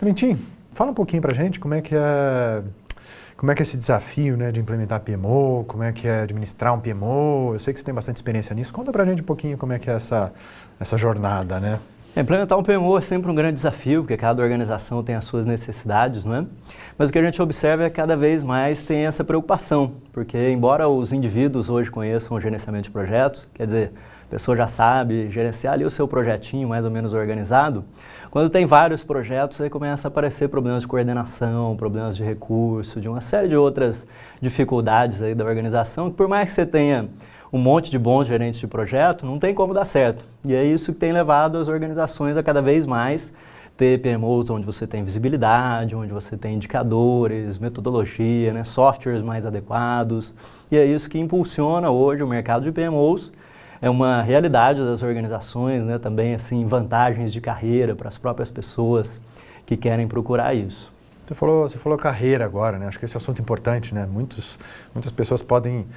Trintim, fala um pouquinho para a gente como é que é esse desafio, né, de implementar PMO, como é que é administrar um PMO. Eu sei que você tem bastante experiência nisso. Conta para a gente um pouquinho como é que é essa jornada, né? Implementar um PMO é sempre um grande desafio, porque cada organização tem as suas necessidades, né? Mas o que a gente observa é que cada vez mais tem essa preocupação, porque embora os indivíduos hoje conheçam o gerenciamento de projetos, quer dizer, a pessoa já sabe gerenciar ali o seu projetinho mais ou menos organizado, quando tem vários projetos aí começa a aparecer problemas de coordenação, problemas de recurso, de uma série de outras dificuldades aí da organização, que por mais que você tenha um monte de bons gerentes de projeto, não tem como dar certo. E é isso que tem levado as organizações a cada vez mais ter PMOs onde você tem visibilidade, onde você tem indicadores, metodologia, né, softwares mais adequados. E é isso que impulsiona hoje o mercado de PMOs. É uma realidade das organizações, né, também assim, vantagens de carreira para as próprias pessoas que querem procurar isso. Você falou carreira agora, né? Acho que esse é um assunto importante, né? Muitas pessoas podem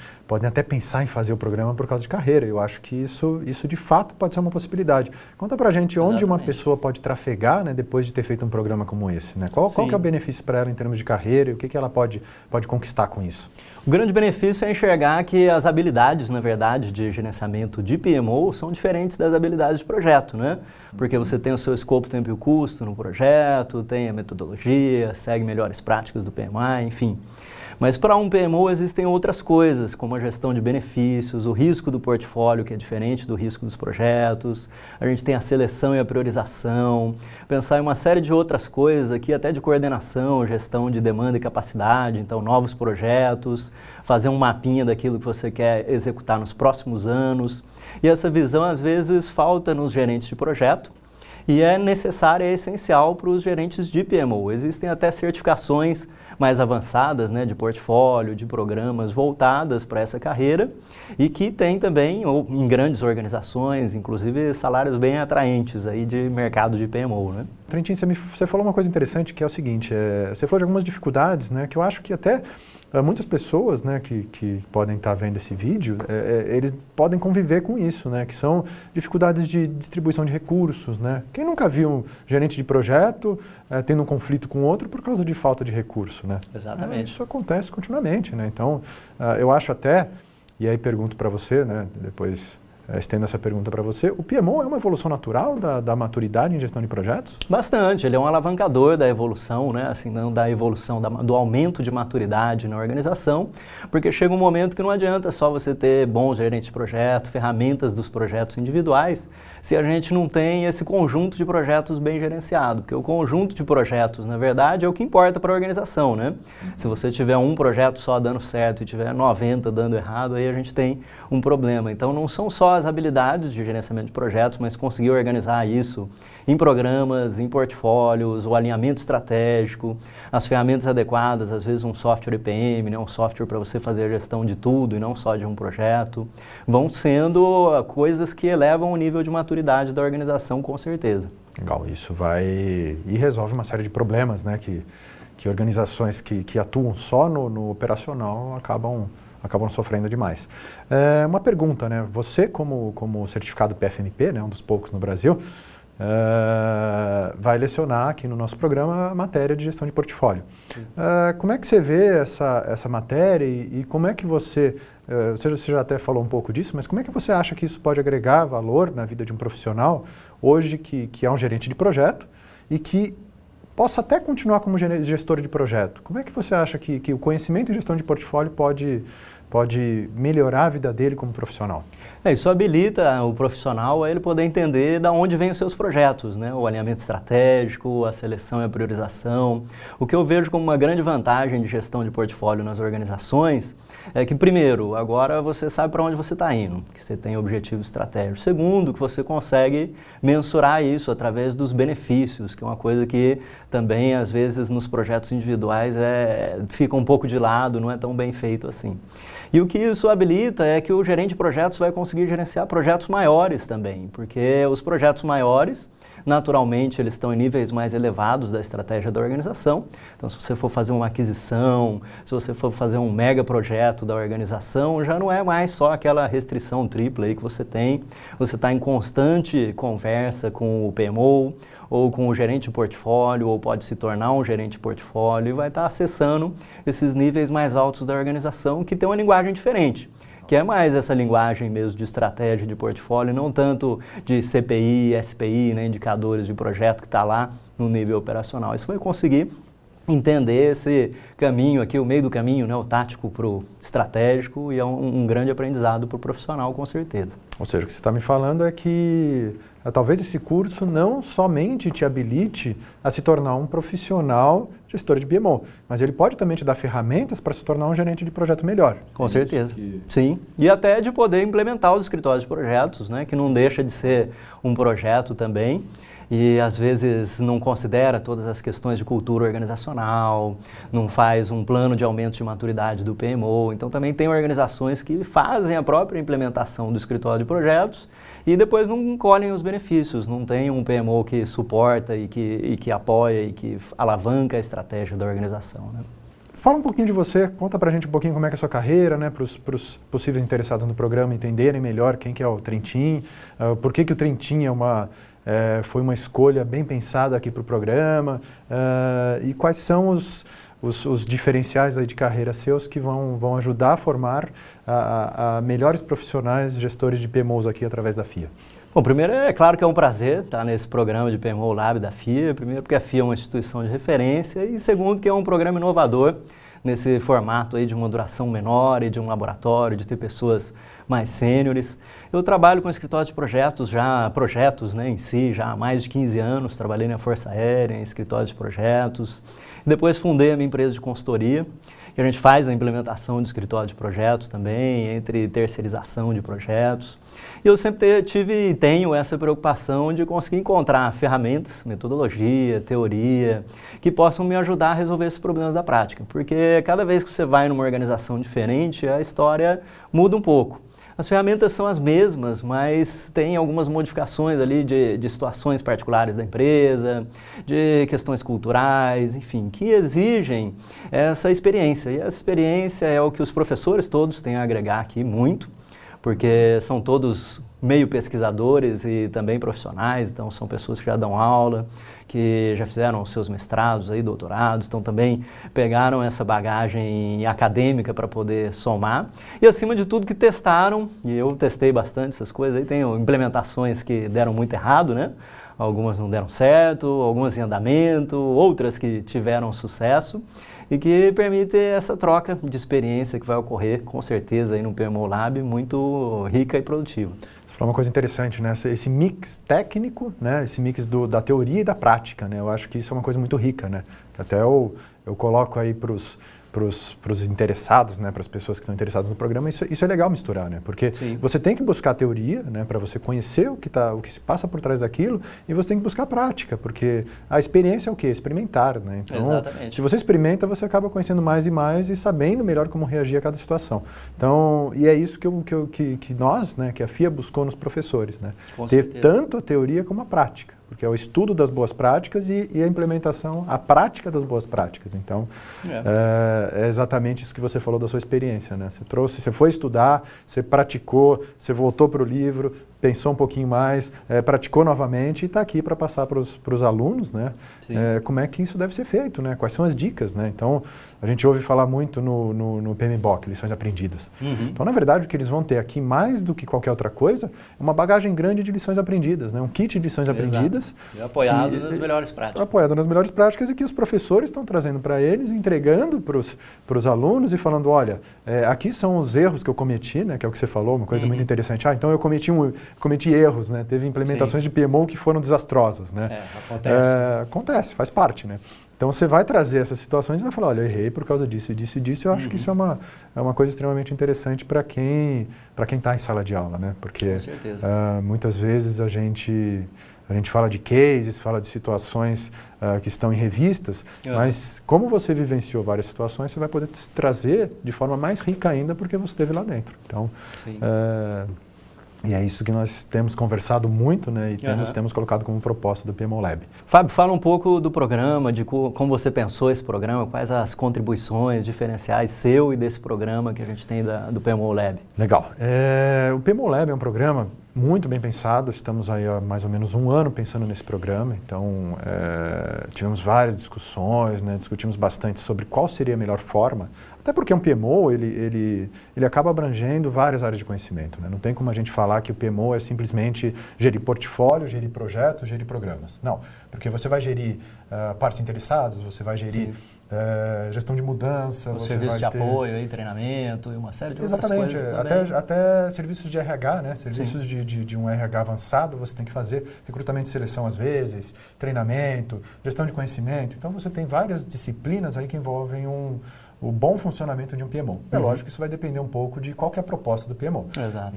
até pensar em fazer o programa por causa de carreira. Eu acho que isso de fato pode ser uma possibilidade. Conta pra gente onde uma pessoa pode trafegar, né, depois de ter feito um programa como esse, né? Qual que é o benefício para ela em termos de carreira e o que ela pode conquistar com isso? O grande benefício é enxergar que as habilidades, na verdade, de gerenciamento de PMO são diferentes das habilidades de projeto, né? Porque você tem o seu escopo, tempo e custo no projeto, tem a metodologia, segue melhores práticas do PMI, enfim. Mas para um PMO existem outras coisas, como a gestão de benefícios, o risco do portfólio, que é diferente do risco dos projetos, a gente tem a seleção e a priorização, pensar em uma série de outras coisas aqui, até de coordenação, gestão de demanda e capacidade, então novos projetos, fazer um mapinha daquilo que você quer executar nos próximos anos. E essa visão às vezes falta nos gerentes de projeto, e é necessária, é essencial para os gerentes de PMO. Existem até certificações mais avançadas, né, de portfólio, de programas voltadas para essa carreira e que tem também, em grandes organizações, inclusive salários bem atraentes aí de mercado de PMO, né? Trintim, você falou uma coisa interessante que é o seguinte, você falou de algumas dificuldades, né, que eu acho que até muitas pessoas, né, que podem estar vendo esse vídeo, eles podem conviver com isso, né, que são dificuldades de distribuição de recursos, né? Quem nunca viu um gerente de projeto tendo um conflito com outro por causa de falta de recurso, né? Exatamente. Isso acontece continuamente, né? Então, eu acho até, e aí pergunto para você, né, depois estendo essa pergunta para você, o PMO é uma evolução natural da maturidade em gestão de projetos? Bastante, ele é um alavancador da evolução, né? Assim, não da evolução, do aumento de maturidade na organização, porque chega um momento que não adianta só você ter bons gerentes de projeto, ferramentas dos projetos individuais, se a gente não tem esse conjunto de projetos bem gerenciado, porque o conjunto de projetos, na verdade, é o que importa para a organização, né? Se você tiver um projeto só dando certo e tiver 90 dando errado, aí a gente tem um problema. Então, não são só as habilidades de gerenciamento de projetos, mas conseguir organizar isso em programas, em portfólios, o alinhamento estratégico, as ferramentas adequadas, às vezes um software EPM, né, um software para você fazer a gestão de tudo e não só de um projeto, vão sendo coisas que elevam o nível de maturidade da organização, com certeza. Legal, isso vai e resolve uma série de problemas, né, que organizações que atuam só no operacional acabam sofrendo demais. Uma pergunta, né? Você, como certificado PFMP, né, um dos poucos no Brasil, vai lecionar aqui no nosso programa a matéria de gestão de portfólio. Como é que você vê essa matéria e como é que você já até falou um pouco disso, mas como é que você acha que isso pode agregar valor na vida de um profissional hoje que é um gerente de projeto e que possa até continuar como gestor de projeto? Como é que você acha que o conhecimento em gestão de portfólio pode melhorar a vida dele como profissional? Isso habilita o profissional a ele poder entender de onde vêm os seus projetos, né? O alinhamento estratégico, a seleção e a priorização. O que eu vejo como uma grande vantagem de gestão de portfólio nas organizações é que, primeiro, agora você sabe para onde você está indo, que você tem objetivo estratégico. Segundo, que você consegue mensurar isso através dos benefícios, que é uma coisa que também, às vezes, nos projetos individuais fica um pouco de lado, não é tão bem feito assim. E o que isso habilita é que o gerente de projetos vai conseguir gerenciar projetos maiores também, porque os projetos maiores, naturalmente eles estão em níveis mais elevados da estratégia da organização. Então, se você for fazer uma aquisição, se você for fazer um mega projeto da organização, já não é mais só aquela restrição tripla aí que você tem. Você está em constante conversa com o PMO, ou com o gerente de portfólio, ou pode se tornar um gerente de portfólio, e vai estar acessando esses níveis mais altos da organização, que tem uma linguagem diferente, que é mais essa linguagem mesmo de estratégia de portfólio, não tanto de CPI, SPI, né, indicadores de projeto que está lá no nível operacional. Isso vai conseguir entender esse caminho aqui, o meio do caminho, né, o tático para o estratégico, e é um grande aprendizado para o profissional, com certeza. Ou seja, o que você está me falando é que talvez esse curso não somente te habilite a se tornar um profissional gestor de PMO, mas ele pode também te dar ferramentas para se tornar um gerente de projeto melhor. Com certeza, sim. E até de poder implementar os escritórios de projetos, né, que não deixa de ser um projeto também, e às vezes não considera todas as questões de cultura organizacional, não faz um plano de aumento de maturidade do PMO. Então também tem organizações que fazem a própria implementação do escritório de projetos e depois não colhem os benefícios, não tem um PMO que suporta e que apoia e que alavanca a estratégia da organização, né? Fala um pouquinho de você, conta pra gente um pouquinho como é que é a sua carreira, né, para os possíveis interessados no programa entenderem melhor quem que é o Trentin, por que o Trentin foi uma escolha bem pensada aqui para o programa, e quais são os diferenciais aí de carreira seus que vão ajudar a formar a melhores profissionais gestores de PMOs aqui através da FIA. Bom, primeiro é claro que é um prazer estar nesse programa de PMO Lab da FIA, primeiro porque a FIA é uma instituição de referência e segundo que é um programa inovador nesse formato aí de uma duração menor e de um laboratório, de ter pessoas mais sêniores. Eu trabalho com escritório de projetos, né, em si, já há mais de 15 anos, trabalhei na Força Aérea, em escritório de projetos. Depois fundei a minha empresa de consultoria, que a gente faz a implementação de escritório de projetos também, entre terceirização de projetos. E eu sempre tive e tenho essa preocupação de conseguir encontrar ferramentas, metodologia, teoria, que possam me ajudar a resolver esses problemas da prática. Porque cada vez que você vai numa organização diferente, a história muda um pouco. As ferramentas são as mesmas, mas tem algumas modificações ali de situações particulares da empresa, de questões culturais, enfim, que exigem essa experiência. E essa experiência é o que os professores todos têm a agregar aqui muito, porque são todos meio pesquisadores e também profissionais, então são pessoas que já dão aula, que já fizeram seus mestrados, aí, doutorados, então também pegaram essa bagagem acadêmica para poder somar e acima de tudo que testaram, e eu testei bastante essas coisas, aí tem implementações que deram muito errado, né? Algumas não deram certo, algumas em andamento, outras que tiveram sucesso e que permite essa troca de experiência que vai ocorrer com certeza aí no PMO Lab muito rica e produtiva. Você falou uma coisa interessante, né? Esse mix técnico, né? Esse mix da teoria e da prática, né? Eu acho que isso é uma coisa muito rica, né? Que até eu coloco aí para os interessados, né, para as pessoas que estão interessadas no programa, isso é legal misturar, né? Porque Sim. Você tem que buscar a teoria, né, para você conhecer o que se passa por trás daquilo, e você tem que buscar a prática, porque a experiência é o quê? Experimentar, né? Então, Exatamente. Se você experimenta, você acaba conhecendo mais e mais e sabendo melhor como reagir a cada situação. Então, e é isso que nós, né, que a FIA buscou nos professores, né? Ter tanto a teoria como a prática. Porque é o estudo das boas práticas e a implementação, a prática das boas práticas. Então, é exatamente isso que você falou da sua experiência, né? Você foi estudar, você praticou, você voltou para o livro, pensou um pouquinho mais, praticou novamente e está aqui para passar para os alunos, né? Como é que isso deve ser feito, né? Quais são as dicas, né? Então, a gente ouve falar muito no PMBOK, lições aprendidas. Uhum. Então, na verdade, o que eles vão ter aqui, mais do que qualquer outra coisa, é uma bagagem grande de lições aprendidas, né? Um kit de lições aprendidas. E apoiado nas melhores práticas. Apoiado nas melhores práticas e que os professores estão trazendo para eles, entregando para os alunos e falando, olha, aqui são os erros que eu cometi, né? Que é o que você falou, uma coisa muito interessante. Então, eu cometi erros, né? Teve implementações de PMO que foram desastrosas, né? Acontece, faz parte, né? Então, você vai trazer essas situações e vai falar, olha, eu errei por causa disso e disso e disso. Eu acho que isso é uma coisa extremamente interessante para quem está em sala de aula, né? Porque muitas vezes a gente fala de cases, fala de situações que estão em revistas, mas como você vivenciou várias situações, você vai poder trazer de forma mais rica ainda porque você esteve lá dentro. Então, E é isso que nós temos conversado muito, né, e temos colocado como proposta do PMO Lab. Fábio, fala um pouco do programa, de como você pensou esse programa, quais as contribuições diferenciais seu e desse programa que a gente tem do PMO Lab. Legal. O PMO Lab é um programa muito bem pensado, estamos aí há mais ou menos um ano pensando nesse programa, então tivemos várias discussões, né, discutimos bastante sobre qual seria a melhor forma, até porque um PMO, ele acaba abrangendo várias áreas de conhecimento, né? Não tem como a gente falar que o PMO é simplesmente gerir portfólio, gerir projetos, gerir programas. Não, porque você vai gerir partes interessadas, você vai gerir gestão de mudança, o serviço de apoio, e treinamento e uma série de outras coisas. Exatamente, até serviços de RH, né? Serviços de um RH avançado, você tem que fazer recrutamento e seleção às vezes, treinamento, gestão de conhecimento. Então você tem várias disciplinas aí que envolvem o bom funcionamento de um PMO. É lógico que isso vai depender um pouco de qual que é a proposta do PMO. Exato.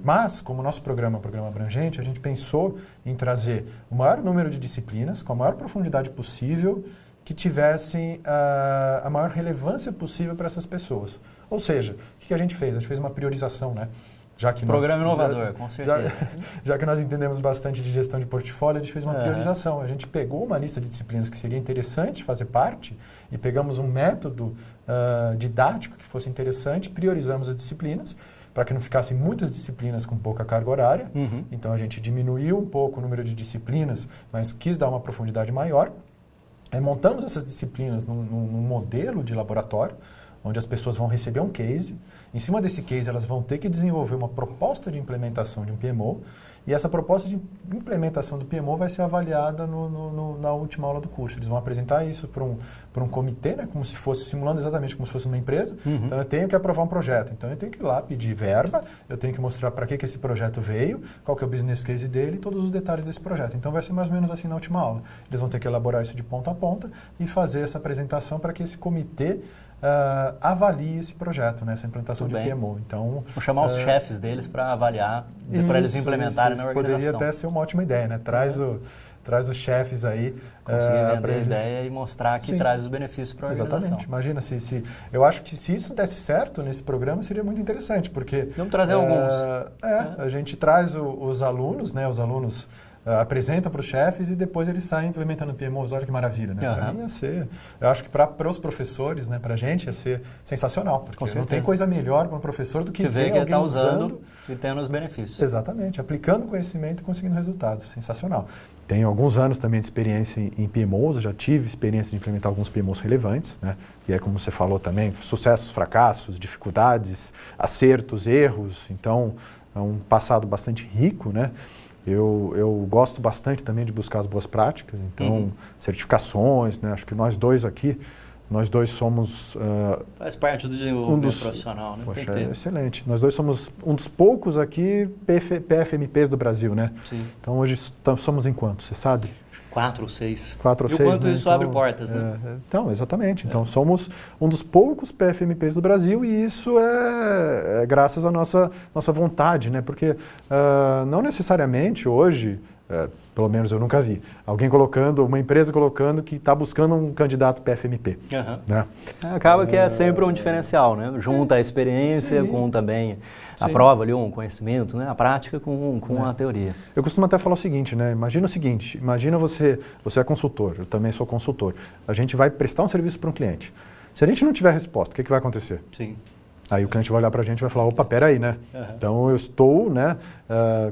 Mas, como o nosso programa é um programa abrangente, a gente pensou em trazer o maior número de disciplinas, com a maior profundidade possível, que tivessem a maior relevância possível para essas pessoas. Ou seja, o que a gente fez? A gente fez uma priorização, né? Programa inovador, com certeza. Já que nós entendemos bastante de gestão de portfólio, a gente fez uma priorização. A gente pegou uma lista de disciplinas que seria interessante fazer parte e pegamos um método didático que fosse interessante, priorizamos as disciplinas para que não ficassem muitas disciplinas com pouca carga horária. Então, a gente diminuiu um pouco o número de disciplinas, mas quis dar uma profundidade maior. Montamos essas disciplinas num modelo de laboratório, onde as pessoas vão receber um case. Em cima desse case, elas vão ter que desenvolver uma proposta de implementação de um PMO, e essa proposta de implementação do PMO vai ser avaliada na última aula do curso. Eles vão apresentar isso para um comitê, né, como se fosse, simulando exatamente como se fosse uma empresa. Então, eu tenho que aprovar um projeto. Então, eu tenho que ir lá pedir verba, eu tenho que mostrar para que esse projeto veio, qual que é o business case dele e todos os detalhes desse projeto. Então, vai ser mais ou menos assim na última aula. Eles vão ter que elaborar isso de ponta a ponta e fazer essa apresentação para que esse comitê avalie esse projeto, né, essa implantação de PMO. Então, vou chamar os chefes deles para avaliar, para eles implementarem na organização. Poderia até ser uma ótima ideia, né? Traz os chefes aí. Conseguir vender a ideia e mostrar que traz os benefícios para a organização. Exatamente. Imagina, eu acho que se isso desse certo nesse programa, seria muito interessante, porque... Vamos trazer alguns. A gente traz os alunos, né? Os alunos apresenta para os chefes e depois eles saem implementando PMOs. Olha que maravilha, né? Para mim ia ser... Eu acho que para os professores, né, para a gente, ia ser sensacional, porque não tem coisa melhor para um professor do que ver alguém usando e tendo os benefícios. Exatamente, aplicando conhecimento e conseguindo resultados. Sensacional. Tenho alguns anos também de experiência em PMOs, eu já tive experiência de implementar alguns PMOs relevantes, né? E é como você falou também, sucessos, fracassos, dificuldades, acertos, erros. Então, é um passado bastante rico, né? Eu gosto bastante também de buscar as boas práticas, então certificações, né? Acho que nós dois somos... Faz parte do desenvolvimento profissional, né? Poxa, é excelente. Nós dois somos um dos poucos aqui PFMPs do Brasil, né? Sim. Então hoje somos em quanto, você sabe? 4 ou 6. 4 ou 6, e o quanto né? isso abre portas, né? Então, exatamente. Então, somos um dos poucos PFMPs do Brasil e isso é graças à nossa vontade, né? Porque não necessariamente hoje, pelo menos eu nunca vi, uma empresa colocando que está buscando um candidato PFMP. Né? Acaba que é sempre um diferencial, né? Junta a experiência com também a prova ali, um conhecimento, né? A prática com a teoria. Eu costumo até falar o seguinte, né? Imagina você é consultor, eu também sou consultor. A gente vai prestar um serviço para um cliente. Se a gente não tiver resposta, o que vai acontecer? Sim. Aí o cliente vai olhar para a gente e vai falar, opa, peraí, né? Então eu estou, né,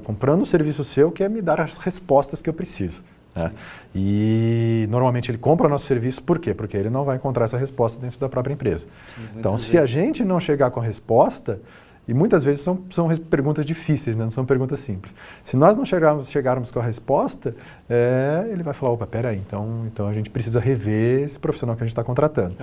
comprando um serviço seu que é me dar as respostas que eu preciso. Né? E normalmente ele compra o nosso serviço, por quê? Porque ele não vai encontrar essa resposta dentro da própria empresa. Sim, então, se a gente não chegar com a resposta, e muitas vezes são perguntas difíceis, né? Não são perguntas simples. Se nós não chegarmos com a resposta, ele vai falar, opa, peraí, então a gente precisa rever esse profissional que a gente está contratando.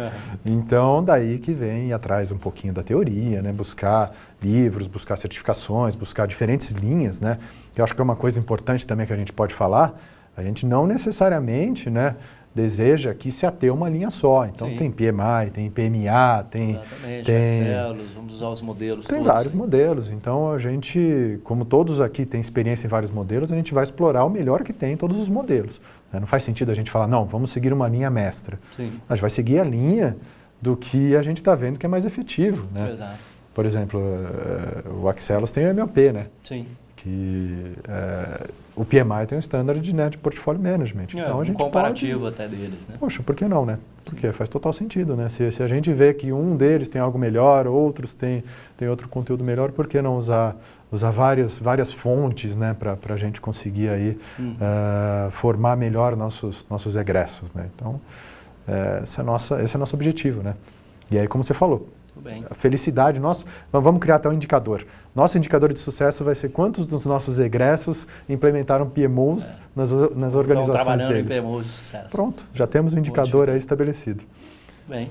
Então, daí que vem atrás um pouquinho da teoria, né? Buscar livros, buscar certificações, buscar diferentes linhas, né? Eu acho que é uma coisa importante também que a gente pode falar, a gente não necessariamente, né, deseja aqui se ater uma linha só. Então, tem PMI, tem PMA, tem Excelos, vamos usar os modelos tem todos. Vários modelos. Então, a gente, como todos aqui têm experiência em vários modelos, a gente vai explorar o melhor que tem em todos os modelos. Não faz sentido a gente falar, não, vamos seguir uma linha mestra. Sim. A gente vai seguir a linha do que a gente está vendo que é mais efetivo. Né? Exato. Por exemplo, o Axelos tem o MLP, né? Sim. Que o PMI tem um standard de Portfolio Management. Então, a gente comparativo até deles, né? Poxa, por que não, né? Porque faz total sentido, né? Se a gente vê que um deles tem algo melhor, outros tem outro conteúdo melhor, por que não usar várias fontes, né? Para a gente conseguir aí formar melhor nossos egressos, né? Então, esse é nosso objetivo, né? E aí, como você falou, a felicidade, vamos criar até um indicador. Nosso indicador de sucesso vai ser quantos dos nossos egressos implementaram PMOs nas organizações trabalhando deles. em PMOs de sucesso. Pronto, já temos um indicador aí estabelecido. Bem.